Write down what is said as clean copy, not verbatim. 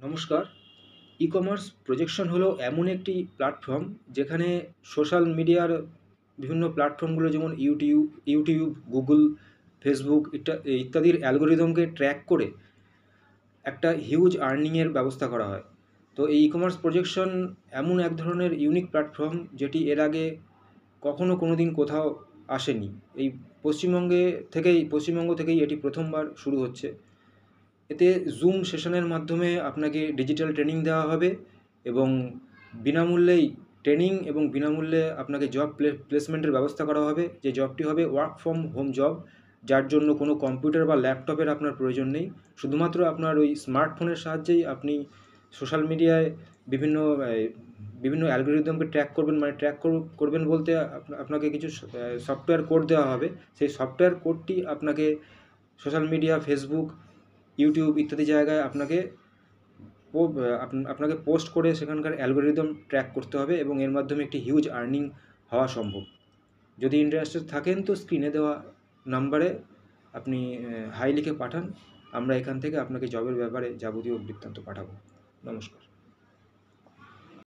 নমস্কার। E-commerce projection হলো এমন একটি প্ল্যাটফর্ম যেখানে সোশ্যাল মিডিয়ার বিভিন্ন প্ল্যাটফর্মগুলো যেমন ইউটিউব, গুগল, ফেসবুক ইত্যাদির অ্যালগরিদমকে ট্র্যাক করে একটা হিউজ আর্নিংয়ের ব্যবস্থা করা হয়। তো এই ই-কমার্স প্রজেকশন এমন এক ধরনের ইউনিক প্ল্যাটফর্ম যেটি এর আগে কখনো কোনোদিন কোথাও আসেনি। এই পশ্চিমবঙ্গ থেকেই এটি প্রথমবার শুরু হচ্ছে। এতে জুম সেশনের মাধ্যমে আপনাকে ডিজিটাল ট্রেনিং দেওয়া হবে এবং বিনামূল্যেই ট্রেনিং এবং বিনামূল্যে আপনাকে জব প্লেসমেন্টের ব্যবস্থা করা হবে। যে জবটি হবে ওয়ার্ক ফ্রম হোম জব, যার জন্য কোনো কম্পিউটার বা ল্যাপটপের আপনার প্রয়োজন নেই। শুধুমাত্র আপনার ওই স্মার্টফোনের সাহায্যেই আপনি সোশ্যাল মিডিয়ায় বিভিন্ন বিভিন্ন অ্যালগরিদমকে ট্র্যাক করবেন, মানে করবেন বলতে আপনাকে কিছু সফটওয়্যার কোড দেওয়া হবে। সেই সফটওয়্যার কোডটি আপনাকে সোশ্যাল মিডিয়া, ফেসবুক, ইউটিউব ইত্যাদি জায়গায় আপনাকে পোস্ট করে সেখানকার অ্যালগরিদম ট্র্যাক করতে হবে এবং এর মাধ্যমে একটি হিউজ আর্নিং হওয়া সম্ভব। যদি ইন্টারেস্টেড থাকেন তো স্ক্রিনে দেওয়া নাম্বারে আপনি হাই লিখে পাঠান। আমরা এখান থেকে আপনাকে জবের ব্যাপারে যাবতীয় বৃত্তান্ত পাঠাবো। নমস্কার।